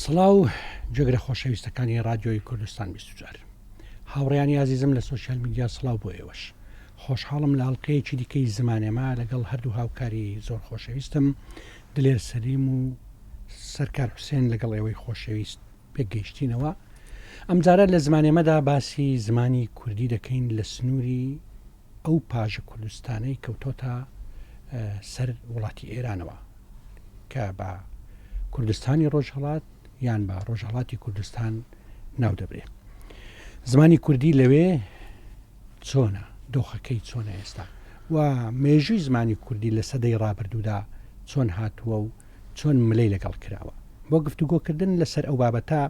سڵاو جگرە خۆشەویستەکانی رادیۆی کوردستان 24 هاوڕێیانی عزیزم لە سوشیال میدیا سڵاو بۆ ئێوەش خۆشحاڵم لە ئەڵلقەیەکی دیکەی زمانێمە لەگەڵ هەردوو هاوکاری زۆر خۆشەویستم دلێر سەلیم و سەرکار حوسێن لەگەڵ ئێوەی خۆشەویست پێگەیشتینەوە ئەمجارە لە زمانێمەدا باسی زمانی کوردی دەکەین لە سنووری ئەو پاژە کوردستانەی کەوتۆتە سەر وڵاتی ئێرانەوە کە بە کوردستانی ڕۆژهەڵات یان بە ڕۆژهەڵاتی کوردستان ناو دەبرێ. زمانی کوردی لەوێ چۆنە دۆخەکەی چۆنە ئێستا و مێژووی زمانی کوردی لە سەدەی ڕابردوودا چۆن هاتووە و چۆن ملەی لەگەڵ کراوە. بۆ گفتوگۆکردن لەسەر ئەو بابەتە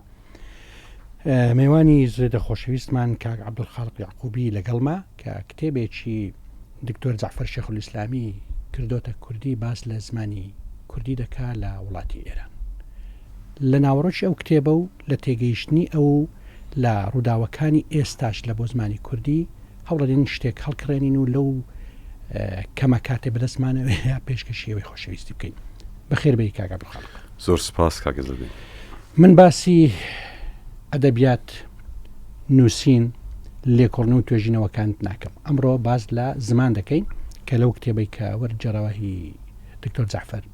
میوانی زێدە خۆشەویستمان کاک عەبدولخالق یعقوبی لەگەڵما کە کتێبێکی دکتۆر جەعفەر شێخولیسلامی کردۆتە کوردی باس لە زمانی کوردی دەکا لە وڵاتی ئێران. لە ناوەڕۆکی ئەو کتێبە و لە تێگەیشتنی ئەو لە ڕووداوەکانی ئێستاش لە بۆ زمانی کوردی هەوڵەدەین شتێک هەڵکڕێنین و لەو کەمە کاتێ بەدەستمانەوە پێشکەشیەوەی خۆشەویستی بکەین. بەخێر بێی کاک عەبدولخالق. زۆر سپاس کاک زەبی. من باسی ئەدەبیات نووسین لێکۆڵن و توێژینەوەکانت ناکەم. ئەمڕۆ باز لە زمان دەکەین کە لەو کتێبەی کە وەرجەڕەوەهی دکتۆر جەعفەر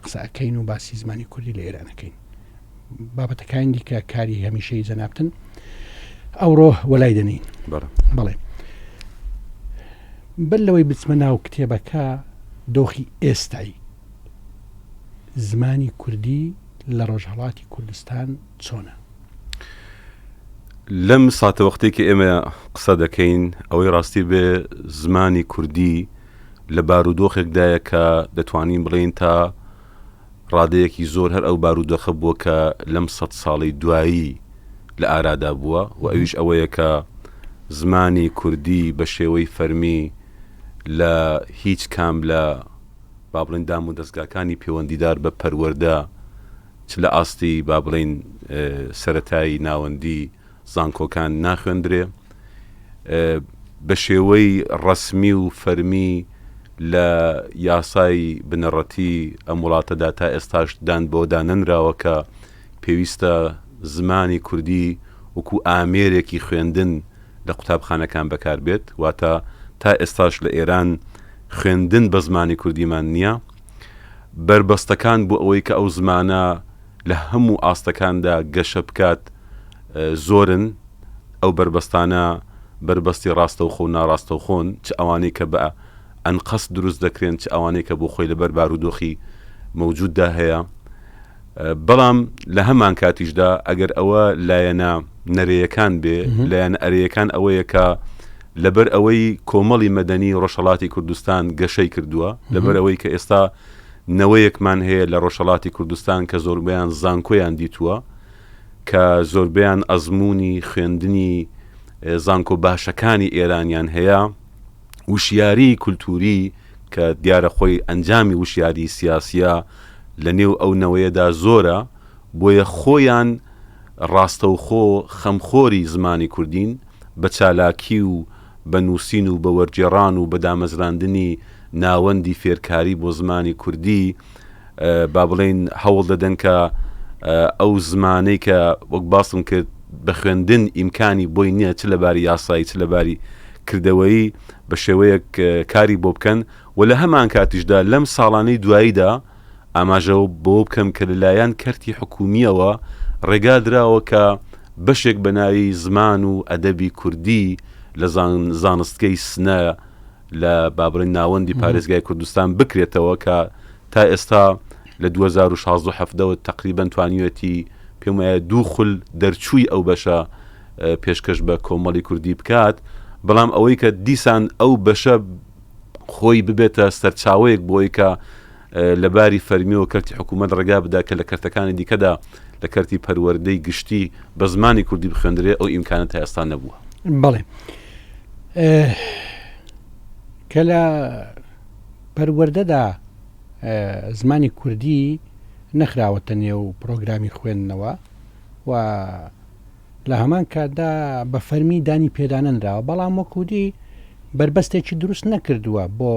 قسە ئەکەین و باسی زمانی کوردی لە ئێرانەکەین. بابەتەکانی دیکە کاری هەمیشەی جەنابتن ئەوڕۆ وەلای دەنین. بەڵێ بەر لەوەی بچمە ناو کتێبەکە دۆخی ئێستایی زمانی کوردی لە ڕۆژهەڵاتی کوردستان چۆنە؟ لەم ساتە وەختێکی ئێمە قسە دەکەین ئەوەی ڕاستی بێ زمانی کوردی لە بارودۆخێکدایە کە دەتوانین بڵێن تا ڕادەیەکی زۆر هەر ئەو بارودۆخە بووە کە لەم 100 ساڵی دوایی لە ئارادا بووە و ئەویش ئەوەیە کە زمانی کوردی بە شێوەی فەرمی لە هیچ کام لە با بڵێن دام و دەستگاکانی پەیوەندیدار بە پەروەردە چ لە ئاستی با بڵێن سەرەتایی ناوەندی زانکۆکان ناخوێندرێ بە شێوەی ڕەسمی و فەرمی لە یاسای بنەڕەتی ئەم وڵاتەدا تا ئێستاش دان بۆ دانەنراوە کە پێویستە زمانی کوردی وەکو ئامێرێکی خوێندن لە قوتابخانەکان بەکار بێت واتە تا ئێستاش لە ئێران خوێندن بە زمانی کوردیمان نییە. بربەستەکان بۆ ئەوەی کە ئەو زمانە لە هەموو ئاستەکاندا گەشە بکات زۆرن. ئەو بربەستانە بربەستی ڕاستەوخۆ و ناڕاستەوخۆن چ ئەوانەی کە بە ئەنقەس دروست دەکرێن چ ئەوانەی کە بۆ خۆی لەبەر بارودۆخی مەوجوددا هەیە. بەڵام لە هەمان کاتیشدا ئەگەر ئەوە لایەنە نەرەیەکان بێ لایەنە ئەرەیەکان ئەوەیە کە لەبەر ئەوەی کۆمەڵی مەدەنی ڕۆژهەڵاتی کوردستان گەشەی کردووە لەبەر ئەوەی کە ئێستا نەوەیەکمان هەیە لە ڕۆژهەڵاتی کوردستان کە زۆربیان زانکۆیان دیتووە کە زۆربیان ئەزمموی خوێندنی زانکۆ باشەکانی ئێرانیان هەیە وشیاری کولتوری کە دیارە خۆی ئەنجامی وشیاری سیاسیە لە نێو ئەو نەوەیەدا زۆرە بۆیە خۆیان ڕاستەوخۆ خەمخۆری زمانی کوردین بە چالاکی و بە نووسین و بە وەرجێڕان و بە دامەزراندنی ناوەندی فێرکاری بۆ زمانی کوردی با بڵێن هەوڵ دەدەن کە ئەو زمانەی کە وەک باسم کرد بە خوێندن ئیمکانی بۆی نییە چ لەباری یاسایی چ لەباری کردەوەی بە شێوەیەک کاری بۆ بکەن و لە هەمان کاتیشدا لەم ساڵانەی دواییدا ئاماژەوە بۆ بکەم کە لەلایەن کەرتی حکومیەوە ڕێگا دراوە کە بەشێک بە ناوی زمان و ئەدەبی کوردی لە زانستگەی سنە لە بابڕین ناوەندی پارێزگای کوردستان بکرێتەوە کە تا ئێستا لە 2016 تقریبان توانیوەتی پێم وایە 2 خول دەرچووی ئەو بەشە پێشکەش بە کۆمەڵی کوردی بکات. بەڵام ئەوەی کە دیسان ئەو بەشە خۆی ببێتە سەرچاوەیەک بۆی کە لەباری فەرمی و کەرتی حکوومەت ڕێگا بدا کە لە کەرتەکانی دیکەدا لە کەرتی پەروەردەی گشتی بە زمانی کوردی بخوێندرێ ئەو ئیمکانە تا ئێستا نەبووە. بەڵێ کە لە پەروەردەدا زمانی کوردی نەخراوەتە نێو پرۆگرامی خوێندنەوە و لە هەمان کاتدا بە فەرمی دانی پێدانەنراوە بەڵام وەکوودی بربەستێکی دروست نەکردووە بۆ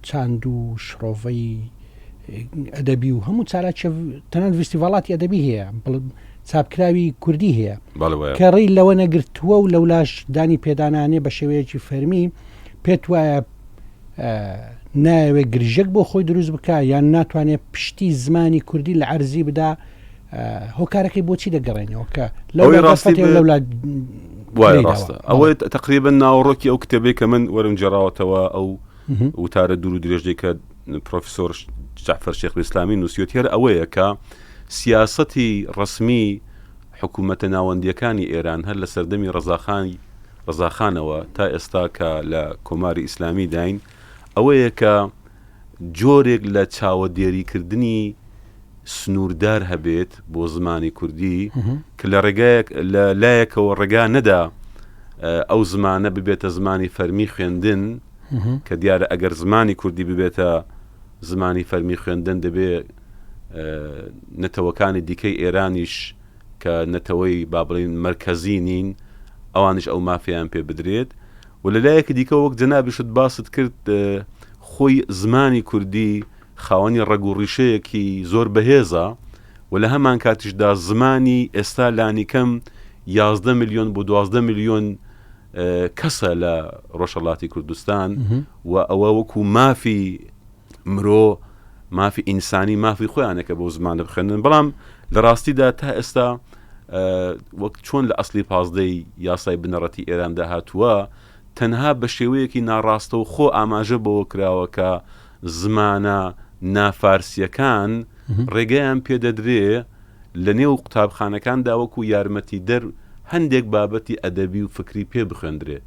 چاند و شڕۆڤەی ئەدەبی و هەموو چالاکی تەنان فستیڤاڵاتی ئەدەبی هەیە چاپکراوی کوردی هەیە کە ڕێی لەوە نەگرتووە و لەولاش دانی پێدانانێ بە شێوەیەکی فەرمی پێت وایە ناوێت گرژەک بۆ خۆی دروست بکە یان ناتوانێت پشتی زمانی کوردی لە عەرزی بدا هۆکارەکەی بۆچی دەگەڕێنەوە کە وای ڕاستە ئەوەی تقریبا ناوەڕۆکی ئەو کتێبەی کە من وەرم جێراوەتەوە ئەو وتارە دوور و درێژەی کە پرۆفیسۆر جعفەر شێخ ئیسلامی نووسیوت هێر ئەوەیە کە سیاسەتی ڕسمی حکوومەتە ناوەندیەکانی ئێران هەر لە سەردەمی ڕەزاخانەوە تا ئێستا کە لە کۆماری ئیسلامی داین ئەوەیە کە جۆرێک لە چاوەدێریکردنی سنووردار هەبێت بۆ زمانی کوردی کە لە لایەکەوە ڕێگا نەدا ئەو زمانە ببێتە زمانی فەرمی خوێندن کە دیارە ئەگەر زمانی کوردی ببێتە زمانی فەرمی خوێندن دەبێت نەتەوەکانی دیکەی ئێرانیش کە نەتەوەی با بڵین مرکزی نین ئەوانش ئەو مافیان پێ بدرێت و لەلایەکی دیکە وەک جەنابیشت باست کرد خۆی زمانی کوردی خاوەنی ڕەگوڕیشەیەکی زۆر بەهێزە و لە هەمان کاتیشدا زمانی ئێستا لانیکەم 11 میلیۆن بۆ 12 میلیۆن کەسە لە ڕۆژهەڵاتی کوردستان و ئەوە وەکو مافی مرۆ مافی ئینسانی مافی خۆیانەکە بۆ زمانە بخێنن بەڵام لە ڕاستیدا تا ئێستا وەک چۆن لە ئەسلی پازدەی یاسای بنەڕەتی ئێراندا هاتووە تەنها بە شێوەیەکی ناڕاستە و خۆ ئاماژە بەوە کراوە کە زمانە نافارسیەکان ڕێگەیان پێدەدرێ لە نێو قوتابخانەکاندا وەکو یارمەتی دەر هەندێک بابەتی ئەدەبی و فکری پێ بخوێندرێ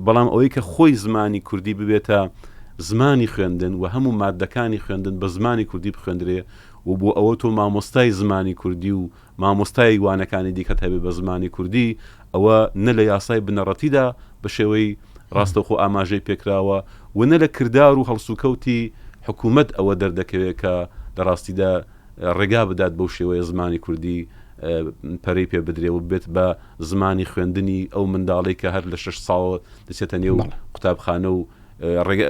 بەڵام ئەوەی کە خۆی زمانی کوردی ببێتە زمانی خوێندن و هەموو مادەکانی خوێندن بە زمانی کوردی بخوێندرێ و بۆ ئەوە تۆ مامۆستای زمانی کوردی و مامۆستای وانەکانی دیکەت هەبێ بە زمانی کوردی ئەوە نە لە یاسای بنەڕەتیدا بە شێوەی ڕاستەوخۆ ئاماژەی پێکراوە و نە لە کردار و هەڵسوکەوتی حکوومەت ئەوە دەردەکەوێت کە لە ڕاستیدا ڕێگا بدات بەو شێوەیە زمانی کوردی پەرەی پێ بدرێ و بێت بە زمانی خوێندنی ئەو منداڵی کە هەر لە 6 ساڵ دەچێتە نێو قوتابخانە و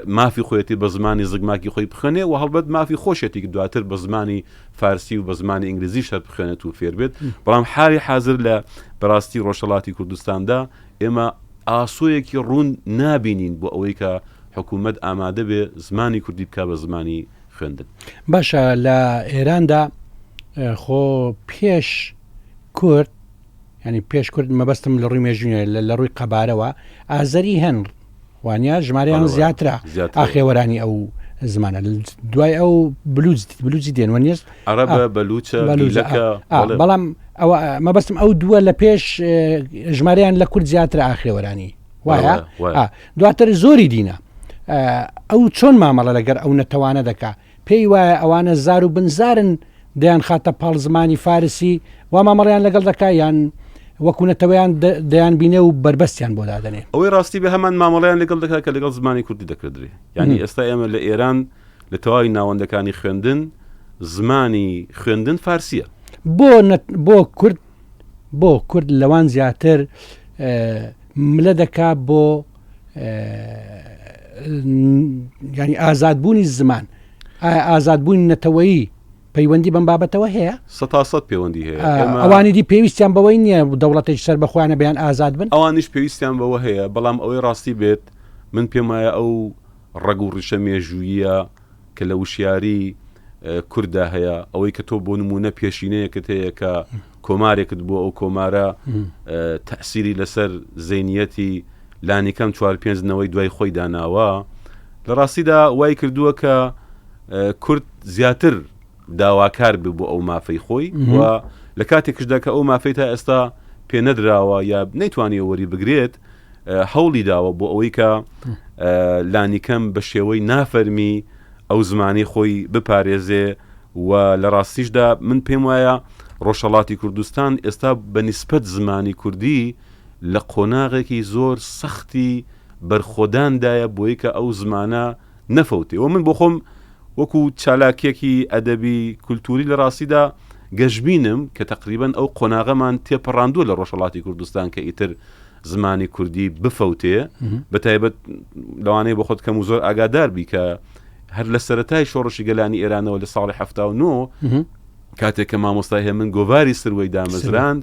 مافی خۆیەتی بە زمانی زگماکی خۆی بخوێنێ و هەڵبەت مافی خۆشێتی دواتر بە زمانی فارسی و بە زمانی ئینگلیزی شەر بخوێنێت و فێر بێت بەڵام حالی حاضر لە بەڕاستی ڕۆژهەڵاتی کوردستاندا ئێمە ئاسۆیەکی ڕوون نابینین بۆ ئەوەی کە حکوومەت ئامادە بێ زمانی کوردی بکە بە زمانی خوێندن. باشە لە ئێراندا خۆ پێش کورد ینی پێش کورد مەبەستم لە ڕووی مێژوونە لە ڕووی قەبارەوە ئازەری هەن وانە ژمارەیان زیاترە ئاخێوەرانی ئەو زمانە دوای ئەو بلوچی دێن وەنیێز عەرەبە بەلوچە بەڵام ئەوە مەبەستم ئەو دووە لە پێش ژمارەیان لە کورد زیاترە ئاخێوەرانی وایە دواتر زۆری دینە ئەو چۆن مامەڵە لەگەر ئەو نەتەوانە دەکا پێی وایە ئەوانە زار و بنزارن دەیان خاتە پاڵ زمانی فارسی وا مامەڵیان لەگەڵ دەکا یان وەکوونەتەوەیان دەیان بینێ و بربەستیان بۆ دادنێ ئەوەی ڕاستی بە هەمان مامەڵیان لەگەڵ دەکات کە لەگەڵ زمانی کوردی دەکردرێ یعنی ئێستا ئێمە لە ئێران لە تەواوی ناوەندەکانی خوێندن زمانی خوێندن فارسیە بۆ کورد لەوان زیاتر ملە دەکا بۆ ینی ئازادبوونی زمان ئازادبوونی نەتەوەیی پەیوەندی بەم بابەتەوە هەیە 100% پەیوەندی هەیە ئەوانی دی پێویستیان بەوەی نییە دەوڵەتێکی سەر بەخۆیانە بەیان ئازاد بن ئەوانیش پێویستیان بەوە هەیە بەڵام ئەوەی ڕاستی بێت من پێم وایە ئەو ڕەگ و ڕیشە مێژوویە کە لە وشیاری کووردا هەیە ئەوەی کە تۆ بۆ نمونە پێشینەیەکت هەیە کە کۆمارێکت بۆ ئەو کۆمارە تەسیری لەسەر زەینیەتی لانیکەم 4-5 نەوەی دوای خۆی داناوە لە ڕاستیدا وای کردووە کە کورد زیاتر داواکار بوو بۆ ئەو مافەی خۆی و لە کاتێکشدا کە ئەو مافەی تا ئێستا پێ نەدراوە یا نەیتوانی وەری بگرێت هەوڵی داوە بۆ ئەوەی کە لانیکەم بە شێوەی نافەرمی ئەو زمانی خۆی بپارێزێ و لە ڕاستیشدا من پێم وایە ڕۆژهەڵاتی کوردستان ئێستا بە نیسبەت زمانی کوردی لە قۆناغێکی زۆر سەختی بەرخۆداندایە بۆی کە ئەو زمانە نەفەوتێ و من بۆ خۆم وەکو چالاکیەکی ئەدەبی کولتوری لە ڕاستیدا گەشببینم کە تقریبان ئەو قۆناغەمان تێپەڕاندووە لە ڕۆژهەڵاتی کوردستان کە ئیتر زمانی کوردی بفەوتێ بەتایبەت لەوانەیە بۆ خۆت کەم و زۆر ئاگادار بی کە هەر لە سەرەتای شۆڕشی گەلانی ئێرانەوە لە ساڵی 79 کاتێک کە مامۆستای هێمن گۆڤاری سروەی دامەزراند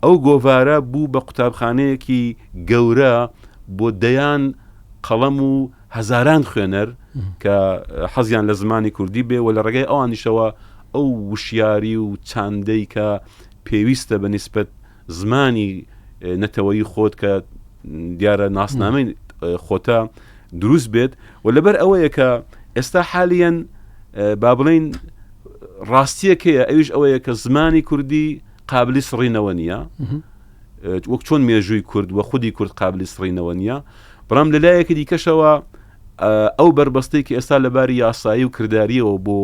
ئەو گۆڤارە بوو بە قوتابخانەیەکی گەورە بۆ دەیان قەڵەم و هەزاران خوێنەر کە حەزیان لە زمانی کوردی بێ و لە ڕێگەی ئەوانیشەوە ئەو وشیاری و چاندەی کە پێویستە بە نیسبەت زمانی نەتەوەیی خۆت کە دیارە ناسنامەی خۆتە دروست بێت و لەبەر ئەوەیە کە ئێستا حالیان با بڵین ڕاستیەکەیە ئەویش ئەوەیە کە زمانی کوردی قابلی سڕینەوە نییە وەک چۆن مێژووی کورد و خودی کورد قابلی سڕینەوە نییە بەڵام لەلایەکی دیکەشەوە ئەو بربەستەی کە ئێستا لەباری یاسایی و کردداریەوە بۆ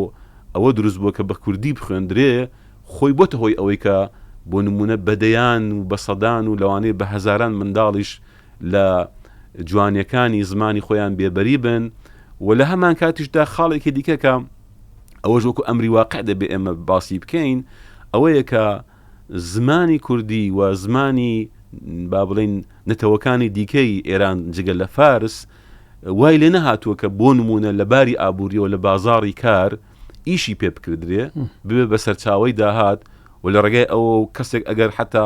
ئەوە دروست بووە کە بە کوردی بخوێندرێ خۆی بۆتە هۆی ئەوەی کە بۆ نمونە بەدەیان و بە سەدان و لەوانەیە بە هەزاران منداڵیش لە جوانیەکانی زمانی خۆیان بێبەری بن و لە هەمان کاتیشدا خاڵێکی دیکە کە ئەوەش وەکو ئەمری واقع دەبێ ئێمە باسی بکەین ئەوەیە کە زمانی کوردی و زمانی با بڵین نەتەوەکانی دیکەی ئێران جگە لە فارس وای لێ نەهاتووە کە بۆ نمونە لە باری ئابووریەوە لە بازاڕی کار ئیشی پێ بکردرێ ببێ بە سەرچاوەی داهات و لە ڕێگەی ئەوە کەسێک ئەگەر حتا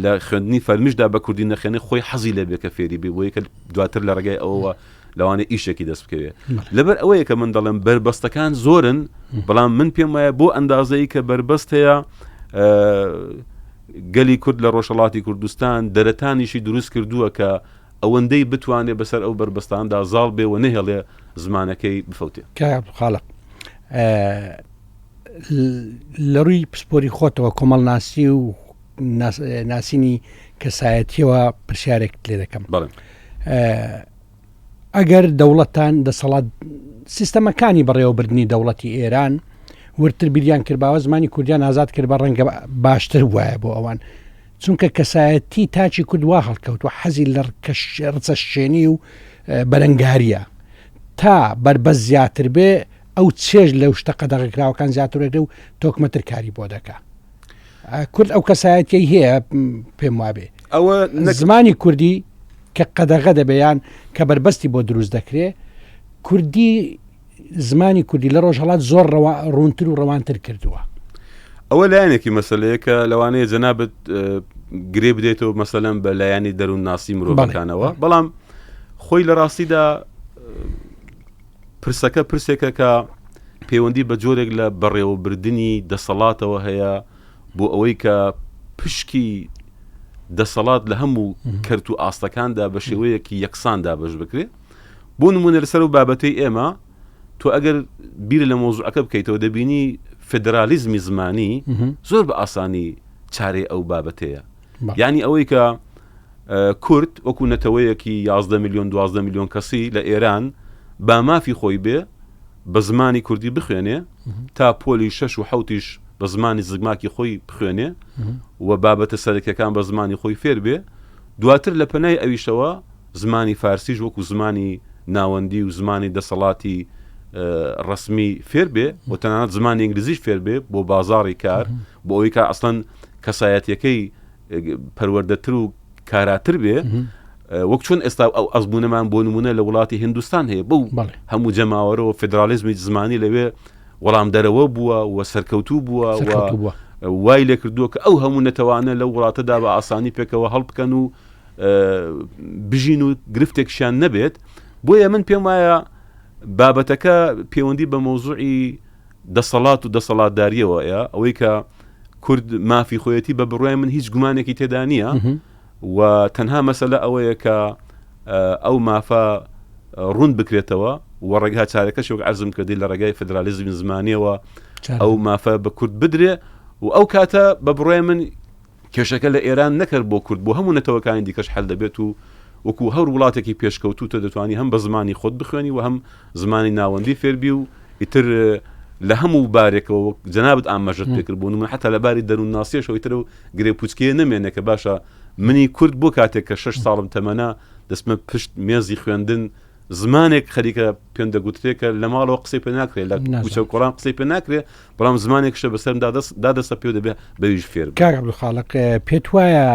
لە خوێندنی فەرمیشدا بە کوردی نەخێنێ خۆی حەزی لێ بێ کە فێری بێ بۆ یەکە دواتر لە ڕێگەی ئەوە لەوانێ ئیشێکی دەست بکەوێت لەبەر ئەوەیە کە من دەڵێم بربەستەکان زۆرن بەڵام من پێم وایە بۆ ئەندازەی کە بربەست هەیە گەلی کورد لە ڕۆژهەڵاتی کوردستان دەرەتانیشی دروست کردووە کە ئەوەندەی بتوانێت بەسەر ئەو بربەستاندا زاڵ بێ و نەهێڵێ زمانەکەی بفەوتێ خاڵق لە ڕووی پسپۆری خۆتەوە کۆمەڵ ناسی و ناسینی کەسایەتیەوە پرسیارێک لێ دەکەم ئەگەر دەوڵەتان دەسەڵات سیستەمەکانی بەڕێوەبردننی دەوڵەتی ئێران ورتر بیریان کردباوە زمانی کوردیان ئازاد کرد بە ڕەنگە باشتر وایە بۆ ئەوان چونکە کەسایەتی تاچی کوردوا هەڵکەوت و حەزی لە ڕچەشێنی و بەرەنگاریە تا بربەست زیاتر بێ ئەو چێژ لەو شتە قەدەغەکراوەکان زیاترێت و تۆکمەتر کاری بۆ دەکا کورد ئەو کەسایەتی هەیە پێم وابێ ئەوە زمانی کوردی کە قەدەغە دەبیان کە بربەستی بۆ دروست دەکرێت کوردی زمانی کوردی لە ڕۆژهەڵات زۆر ڕوونتر و ڕەوانتر کردووە ئەوە لایەنێکی مەسەلەیە کە لەوانەیە جەنابەت گرێ بدێتەوە مەسەلەن بە لایانی دەروون ناسی مرۆڤەکانەوە بەڵام خۆی لە ڕاستیدا پرسەکە پرسێکە کە پەیوەندی بە جۆرێک لە بەڕێوەبردننی دەسەڵاتەوە هەیە بۆ ئەوەی کە پشکی دەسەڵات لە هەموو کەرت و ئاستەکاندا بە شێوەیەکی یەکساندا بەش بکرێت بۆ نمونە لەسەر و بابەتەی ئێمە تۆ ئەگەر بیر لە مۆزوعەکە بکەیتەوە دەبینی فدرالیزمی زمانی زۆر بە ئاسانی چارەی ئەو بابەتەیە یعنی ئەوەی کە کورد وەکو نەتەوەیەکی 11 میلیۆن 12 میلیۆن کەسی لە ئێران با مافی خۆی بێ بە زمانی کوردی بخوێنێ تا پۆلی 6 و 7 بە زمانی زگماکی خۆی بخوێنێ و بابەتە سەرەکیەکان بە زمانی خۆی فێر بێ دواتر لە پەنای ئەویشەوە زمانی فارسیش وەکو زمانی ناوەندی و زمانی دەسەڵاتی ڕسمی فێر بێ و تەنانەت زمانی ئینگلیزیش فێر بێ بۆ بازاڕی کار بۆ ئەوەی کە ئەسڵەن کەسایەتیەکەی پەروەردەتر و کاراتر بێ وەک چۆن ئێستا ئەو ئەزبوونەمان بۆ نمونە لە وڵاتی هندستان هەیە بەو هەموو جەماوەرەوە فدرالیزمی زمانی لەوێ وەڵام دەرەوە بووە و سەرکەوتوو بووە وای لێ کردووە کە ئەو هەموو نەتەوانە لەو وڵاتەدا بە ئاسانی پێکەوە هەڵبکەن و بژین و گرفتێکشیان نەبێت بۆیە من پێم وایە بابەتەکە پەیوەندی بە مۆزوعی دەسەڵات و دەسەڵاتداریەوەیە ئەوەی کە کورد مافی خۆیەتی بە بڕوای من هیچ گومانێکی تێدا نییە و تەنها مەسەلە ئەوەیە کە ئەو مافە ڕوون بکرێتەوە و ڕێگا چارەکەش وەک عەرزم کردی لە ڕێگای فدرالیزمی زمانیەوە ئەو مافە بە کورد بدرێ و ئەو کاتە بە بڕوای من کێشەکە لە ئێران نەکرد بۆ کورد بۆ هەموو نەتەوەکانی دیکەش حەل دەبێت و وەکو هەر وڵاتێکی پێشکەوتوتە دەتوانی هەم بە زمانی خۆت بخوێنی و هەم زمانی ناوەندی فێربی و ئیتر لە هەموو بارێکەوە جەنابەت ئاماژەت پێکرد بوون من حتا لە باری دەروون ناسیەشەوە ئیتر و گرێ پوچکێ نەمێنێ کە باشە منی کورد بۆ کاتێک کە 6 ساڵم تەمەنا دەستمە پشت مێزی خوێندن زمانێک خەریکە پێم دەگوترێکە لە ماڵەوە قسەی پێ ناکرێت لە کوچە و کۆڵان قسەی پێ ناکرێت بەڵام زمانێک شە بەسەرم دادەستە پێ دەبێت بەویش فێر کاک عەبدولخالق پێت وایە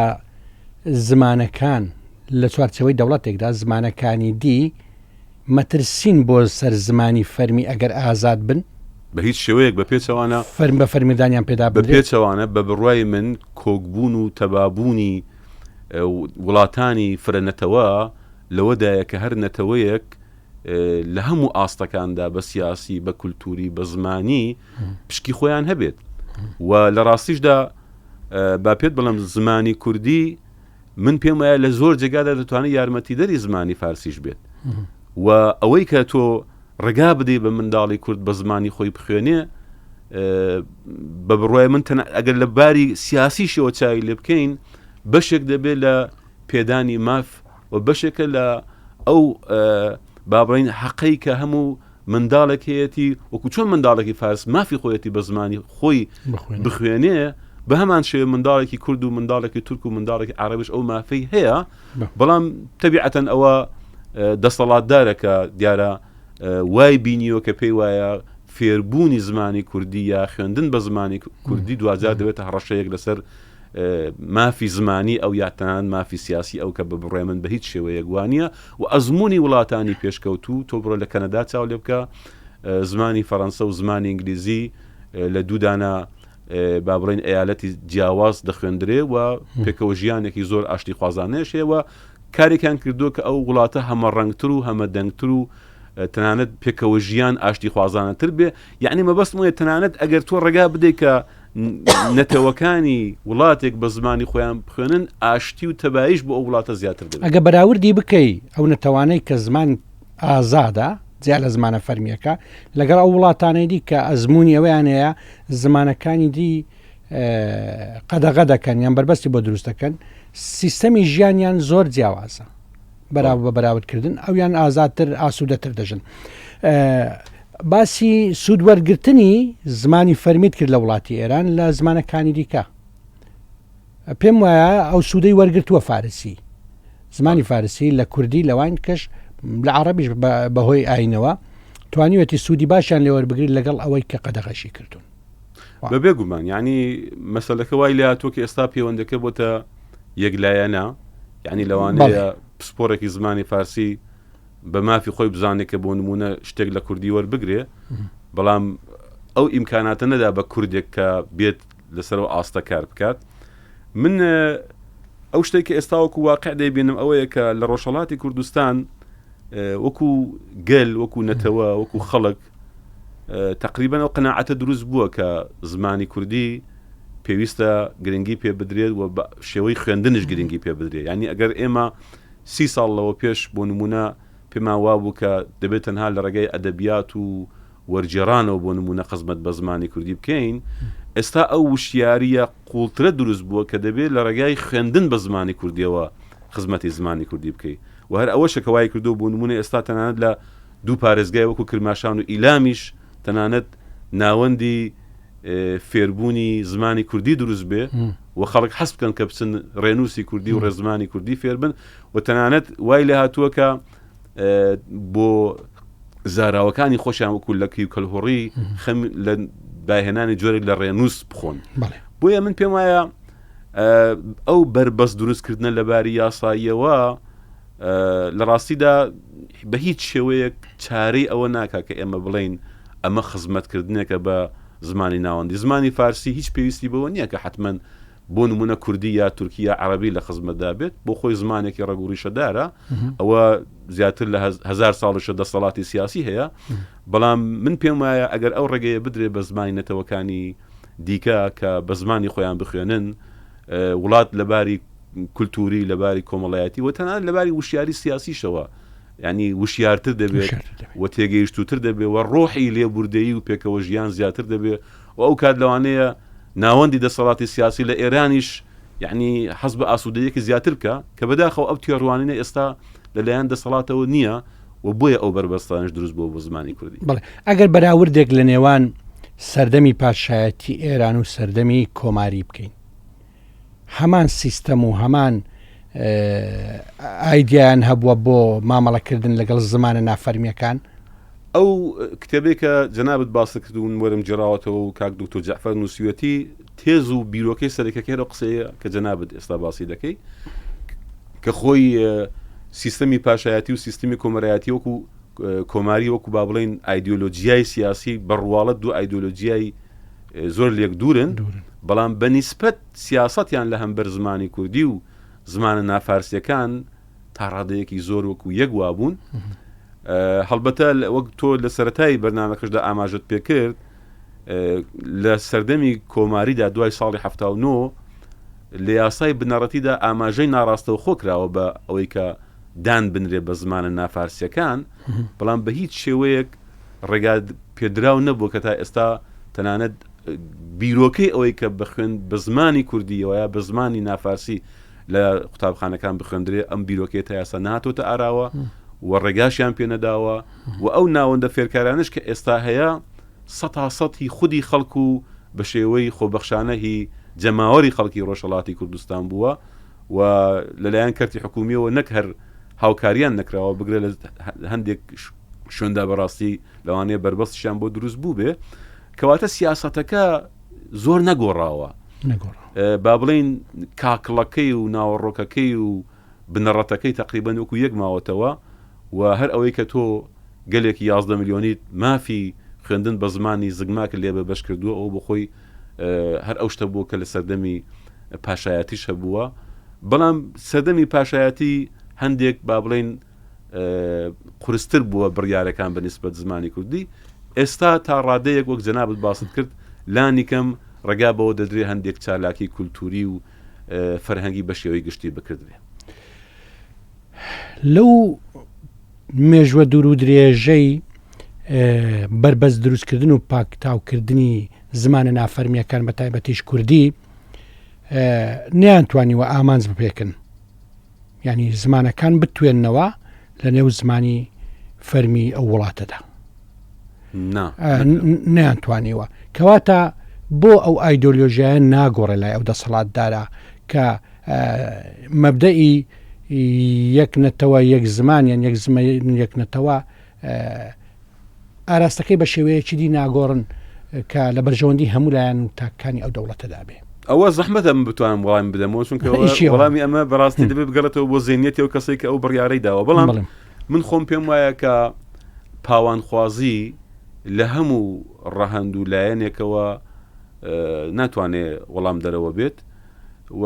زمانەکان لە چوارچەوەی دەوڵەتێکدا زمانەکانی دی مەترسین بۆ سەر زمانی فەرمی ئەگەر ئازاد بن بە هیچ شێوەیەک بە پێچەوانە فەرم بە فەرمیدانیان پێدا بە پێچەوانە بە بڕوای من کۆکبوون و تەبابوونی وڵاتانی فرەنەتەوە لەوەدایە کە هەر نەتەوەیەک لە هەموو ئاستەکاندا بە سیاسی بە کولتوری بە زمانی پشکی خۆیان هەبێت و لە ڕاستیشدا با پێت بڵم زمانی کوردی من پێم وایە لە زۆر جێگادا دەتوانێت یارمەتیدەری زمانی فارسیش بێت و ئەوەی کە تۆ ڕێگا بدەی بە منداڵی کورد بە زمانی خۆی بخوێنێ بە بڕوای من ئەگەر لە باری سیاسیشەوە چاوی لێ بکەین بەشێک دەبێت لە پێدانی ماف و بەشێکە لە ئەو بابڕین حەقەی کە هەموو منداڵێک هەیەی وەکو چۆن منداڵێکی فارس مافی خۆیەتی بە زمانی خۆی بخوێنێ بە هەمان شێوە منداڵێکی کورد و منداڵێکی تورک و منداڵێکی عەرەبیش ئەو مافەی هەیە بەڵام تەبیعەتەن ئەوە دەسەڵاتدارەکە دیارە وای بینیوە کە پێی وایە فێربوونی زمانی کوردی یا خوێندن بە زمانی کوردی دوجار دەبێتە هەڕەشەیەک لەسەر مافی زمانی ئەو یاتەنان مافی سیاسی ئەو کە بە بڕێ من بە هیچ شێوەیە گوانیە و ئەزمموی وڵاتانی پێشکەوتوو تۆ بڕۆ لە کەنەدا چاو لێ بکە زمانی فەڕەنسە و زمانی ئینگلیزی لە دوودانە با بڕین ئەیالەتی جیاواز دەخوێندرێ و پێکەوە ژیانێکی زۆر ئاشتی خوازانەیەش هەیە کارێکیان کردووە کە ئەو وڵاتە هەمە ڕەنگتر و هەمە دەنگتر و تەنانەت پێکەوە ژیان ئاشتی خوازانەتر بێ یعنی مەبەستم وایە تەنانەت ئەگەر تۆ ڕێگا بدەیت کە نەتەوەکانی وڵاتێک بە زمانی خۆیان بخوێنن ئاشتی و تەبایش بۆ ئەو وڵاتە زیاتر دەبێت ئەگە بەراوردی بکەی ئەو نەتەوانەی کە زمان ئازادە جیا لە زمانە فەرمیەکە لەگەڵ ئەو وڵاتانەی دی کە ئەزمموی ئەویان هەیە زمانەکانی دی قەدەغە دەکەن یان بربەستی بۆ دروستەکەن سیستەمی ژیانیان زۆر جیاوازە بەراو بە بەراوردکردن ئەویان ئازادتر ئاسوودەتر دەژن باسی سوودوەرگرتنی زمانی فەرمیت کرد لە وڵاتی ئێران لە زمانەکانی دیکە پێم وایە ئەو سوودەی وەرگرتووە فارسی زمانی فارسی لە کوردی لەوان کەش لە عەرەبیش بەهۆی ئاینەوە توانیوەتی سوودی باشیان لێوەربگریت لەگەڵ ئەوەی کە قەدەغەشی کردوون بە بێگومان یعنی مەسەلەکە وای لە تۆکە ئێستا پەیوەندەکە بۆتە یەکلایەنە یعنی لەوانەیە پسپۆرێکی زمانی فارسی بە مافی خۆی بزانێت کە بۆ نمونە شتێک لە کوردی وەربگرێ بەڵام ئەو ئیمکاناتە نەدا بە کوردێک کە بێت لەسەرەوە ئاستە کار بکات من ئەو شتێکی ئێستا وەکو واقع دەیبینم ئەوەیە کە لە ڕۆژهەڵاتی کوردستان وەکو گەل وەکو نەتەوە وەکو خەڵک تقریبا ئەو قەناعەتە دروست بووە کە زمانی کوردی پێویستە گرنگی پێ بدرێت و شێوەی خوێندنش گرنگی پێ بدرێت یعنی ئەگەر ئێمە 30 ساڵ لەوە پێش بۆ نمونە پێمان وا بوو کە دەبێت تەنها لە ڕێگەی ئەدەبیات و وەرجێڕانەوە بۆ نمونە خزمەت بە زمانی کوردی بکەین ئێستا ئەو وشیاریە قوڵترە دروست بووە کە دەبێت لە ڕێگای خوێندن بە زمانی کوردیەوە خزمەتی زمانی کوردی بکەیت و هەر ئەوە شەکەوای کردو بۆ نمونە ئێستا تەنانەت لە دوو پارێزگای وەکو کرماشان و ئیلامیش تەنانەت ناوەندی فێربوونی زمانی کوردی دروست بێ و خەڵک حەز بکەن کە بچن ڕێنووسی کوردی و ڕێزمانی کوردی فێر بن و تەنانەت وای لێ هاتووە کە بۆ زاراوەکانی خۆشیان وەکو لەکی و کەلهۆڕی خەم لە داهێنانی جۆرێک لە ڕێنووس بخۆن بۆیە من پێم وایە ئەو بربەست دروستکردنە لەباری یاساییەوە لە ڕاستیدا بە هیچ شێوەیەک چارەی ئەوە ناکا کە ئێمە بڵین ئەمە خزمەتکردنێکە بە زمانی ناوەندی زمانی فارسی هیچ پێویستی بەوە نییە کە حتمما بۆ نمونە کوردی یا تورکی یا عەرەبی لە خزمەتدا بێت بۆ خۆی زمانێکی ڕێگوڕیشەدارە ئەوە زیاتر لە 1000 ساڵشە دەسەڵاتی سیاسی هەیە بەڵام من پێم وایە ئەگەر ئەو ڕێگەیە بدرێ بە زمانی نەتەوەکانی دیکە کە بە زمانی خۆیان بخوێنن وڵات لەباری کولتوری لەباری کۆمەڵایەتی و تەنانەت لەباری وشیاری سیاسیشەوە ینی وشیارتر دەبێت و تێگەیشتوتر دەبێت و ڕۆحی لێبوردەیی و پێکەوە ژیان زیاتر دەبێت و ئەو کات لەوانەیە ناوەندی دەسەڵاتی سیاسی لە ئێرانیش یعنی حەز بە ئاسوودەیەکی زیاتر بکە کە بەداخەوە ئەو تێڕوانینە ئێستا لەلایەن دەسەڵاتەوە نییە و بۆیە ئەو بربەستانش دروست بووە بۆ زمانی کوردی بەڵێ ئەگەر بەراوردێک لە نێوان سەردەمی پادشایەتی ئێران و سەردەمی کۆماری بکەین هەمان سیستەم و هەمان ئایدیان هەبووە بۆ مامەڵەکردن لەگەڵ زمانە نافەرمیەکان ئەو کتێبێک کە جەنابەت باسی کردوون وەرم جێراوەتەوە و کاک دکتۆر جەعفەر نووسیوەتی تێز و بیرۆکەی سەرەکیەکەی لەو قسەیە کە جەنابەت ئێستا باسی دەکەی کە خۆی سیستەمی پاشایەتی و سیستەمی کۆمەرایەتی وەکو کۆماری وەکو با بڵین ئایدۆلۆجیای سیاسی بەڕواڵەت دوو ئایدۆلۆجیای زۆر لێک دوورن بەڵام بەنیسبەت سیاسەتیان لە هەمبەر زمانی کوردی و زمانە نافارسیەکان تا ڕادەیەکی زۆر وەکو یەک وابوون. هەڵبەتە وەک تۆ لە سەرەتای بەرنامەکەشدا ئاماژت پێکرد لە سەردەمی کۆماریدا دوای ساڵی 79 لە یاسای بنەڕەتیدا ئاماژەی ناڕاستەوە خۆ کراوە بە ئەوەی کە دان بنرێ بە زمانە نافارسیەکان بەڵام بە هیچ شێوەیەک ڕێگا پێدراو نەبوو کە تا ئێستا تەنانەت بیرۆکەی ئەوەی کە بخوێن بە زمانی کوردیەوەیە بە زمانی نافارسی لە قوتابخانەکان بخوێندرێ ئەم بیرۆکەی تا یاسا نهاتۆتە ئاراوە و ڕێگاشیان پێ نەداوە و ئەو ناوەندە فێرکارانش کە ئێستا هەیە 100% خودی خەڵکو بە شێوەی خۆبەخشانە هی جەماوەری خەڵکی ڕۆژهەڵاتی کوردستان بووە و لەلایەن کەرتی حکومیەوە نەک هەر هاوکاریان نەکراوە بگرێت لە هەندێک شوێندا بەڕاستی لەوانەیە بربەستیشان بۆ دروست بوو بێ کەواتە سیاسەتەکە زۆر نەگۆڕاوە با بڵین کاکڵەکەی و ناوەڕۆکەکەی و بنەڕەتەکەی تقریبەن وەکو یەک ماوەتەوە و هەر ئەوەی کە تۆ گەلێکی 11 میلیۆنیت مافی خوێندن بە زمانی زگماکە لێ بە بەش کردووە ئەو بخۆی هەر ئەو شتە بووە کە لە سەردەمی پاشایەتیش هەبووە بەڵام سەردەمی پاشایەتی هەندێک با بڵین قورستر بووە بڕیارەکان بە نسبەت زمانی کوردی ئێستا تا ڕادەیەک وەک جەنابت باست کرد لانی کەم ڕێگا بەوە دەدرێ هەندێک چالاکی کولتوری و فەرهەنگی بە شێوەی گشتی بکردێ. لەو مێژوە دوور و درێژەی بربەز دروستکردن و پاکتاوکردنی زمانە نافەرمیەکان بە تایبەتیش کوردی نەیانتوانیوە ئامانج بپێکن یعنی زمانەکان بتوێننەوە لە نێو زمانی فەرمی ئەو وڵاتەدا نەیانتوانیوە کەواتە بۆ ئەو ئایدۆلۆژیایە ناگۆڕێ لای ئەو دەسەڵاتدارە کە مەبدەئی یەک نەتەوە یەک زمانیان یەک نەتەوە ئاراستەکەی بە شێوەیەکی دی ناگۆڕن کە لە بەرژەوەندی هەموو لایەن و تاکانی ئەو دەوڵەتەدا بێ. ئەوە زەحمەتە من بتوانم وەڵامی بدەمەوە چونکە وەڵامی ئەمە بەڕاستی دەبێت بگەڕێتەوە بۆ زێنیەتی ئەو کەسێک کە ئەو بڕیارەی داوە بەڵام من خۆم پێم وایە کە پاوانخوازی لە هەموو ڕەهەند و لایەنێکەوە ناتوانێت وەڵام دەرەوە بێت و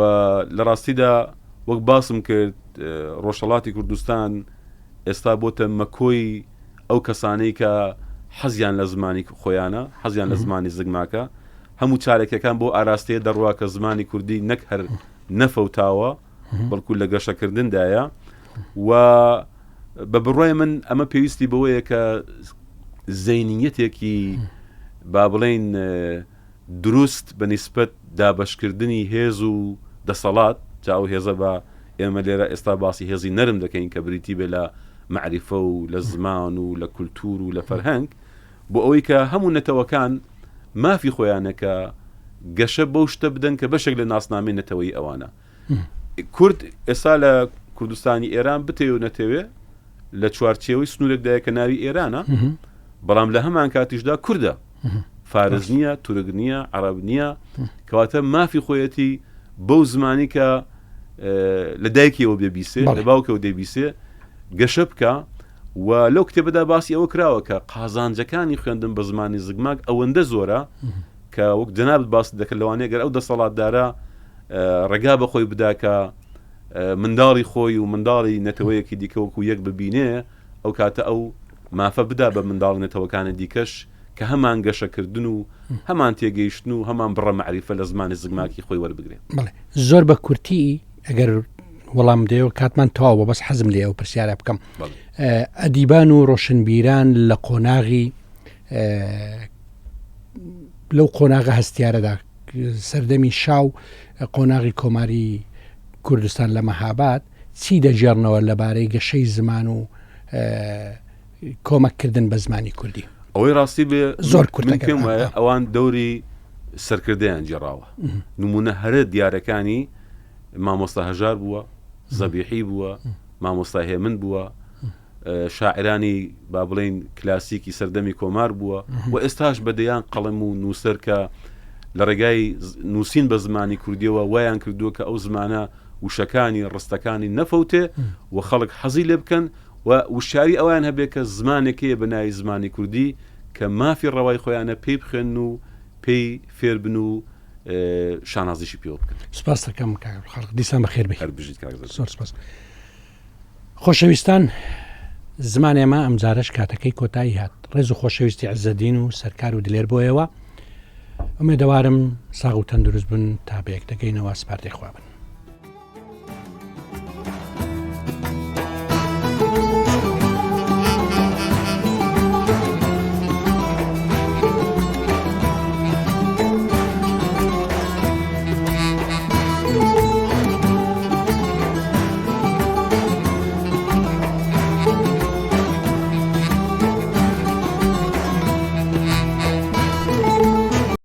لە ڕاستیدا وەک باسم کرد ڕۆژهەڵاتی کوردستان ئێستا بۆتە مەکۆی ئەو کەسانەی کە حەزیان لە زمانی خۆیانە حەزیان لە زمانی زگماکە هەموو چارێکەکان بۆ ئاراستەیە دەڕوا کە زمانی کوردی نەک هەر نەفەوتاوە بەڵکو لە گەشەکردندایە و بە بڕای من ئەمە پێویستی بەوەیە کە زەینیەتێکی با بڵین دروست بە نیسبەت دابەشکردنی هێز و دەسەڵات جاو هێزە بە ئێمە لێرە ئێستا باسی هێزی نەرم دەکەین کە بریتی بێ لە معریفە و لە زمان و لە کولتور و لە فەرهەنگ بۆ ئەوەی کە هەموو نەتەوەکان مافی خۆیانەکە گەشە بەو شتە بدەن کە بەشێک لە ناسنامەی نەتەوەی ئەوانە کورد ئێستا لە کوردستانی ئێران بتێ و نەتەوێ لە چوارچێوەی سنوورێکدایە کە ناوی ئێرانە بەڵام لە هەمان کاتیشدا کووردە فارز نییە تورک نییە عەرەب نییە کەواتە مافی خۆیەتی بەو زمانی کە لە دایکیەوە بێبیسێ لە باوکەوە دەبیسێ گەشە بکە و لەو کتێبەدا باسی ئەوە کراوە کە قازانجەکانی خوێندن بە زمانی زگماک ئەوەندە زۆرە کە وەک جەنابت باسی دەکرد لەوانەیە گەر ئەو دەسەڵاتدارە ڕێگا بەخۆی بدا کە منداڵی خۆی و منداڵی نەتەوەیەکی دیکە وەکو یەک ببینێ ئەو کاتە ئەو مافە بدا بە منداڵ نەتەوەکانی دیکەش کە هەمان گەشەکردن و هەمان تێگەیشتن و هەمان بڕە معریفە لە زمانی زگماکی خۆی وەربگرێت. زۆر بە کورتی ئەگەر وەڵام دێەوە کاتمان تەواوە بەس حەزم لێ ئەو پرسیارە بکەم ئەدیبان و ڕۆشنبیران لە قۆناغی لەو قۆناغە هەستیارەدا سەردەمی شاو قۆناغی کۆماری کوردستان لە مەهاباد چی دەژێڕنەوە لەبارەی گەشەی زمان و کۆمەککردن بە زمانی کوردی؟ ئەوەی ڕاستی بێ زۆر کورت پێم وایە ئەوان دەوری سەرکردیان جێڕاوە نمونە هەرە دیارەکانی مامۆستا هەژار بووە زەبیحی بووە مامۆستا هێمن بووە شاعرانی با بڵین کلاسیکی سەردەمی کۆمار بووە و ئێستاش بەدەیان قەڵم و نووسەر کە لە ڕێگای نووسین بە زمانی کوردیەوە وایان کردووە کە ئەو زمانە وشەکانی ڕستەکانی نەفەوتێ و خەڵک حەزی لێ بکەن وشاری ئەویان هەبێت کە زمانێکەیە بە ناوی زمانی کوردی کە مافی ڕەوای خۆیانە پێی بخوێن و پێی فێربن و شانازیشی پێوە بکەن. سپاس دەکەم خەڵک دیسان بەخێر بێ. هەر بژیت زۆر سپاس. خۆشەویستان، زمان ئێمە ئەم جارش کاتەکەی کۆتایی هات. ڕێز و خۆشەویستی عەزەدین و سەرکار و دلێر بۆیەوە ئەمێدەوارم ساغ و تەندروست بن تا بەیەک دەگەینەوە. سپاردەی خوا بن.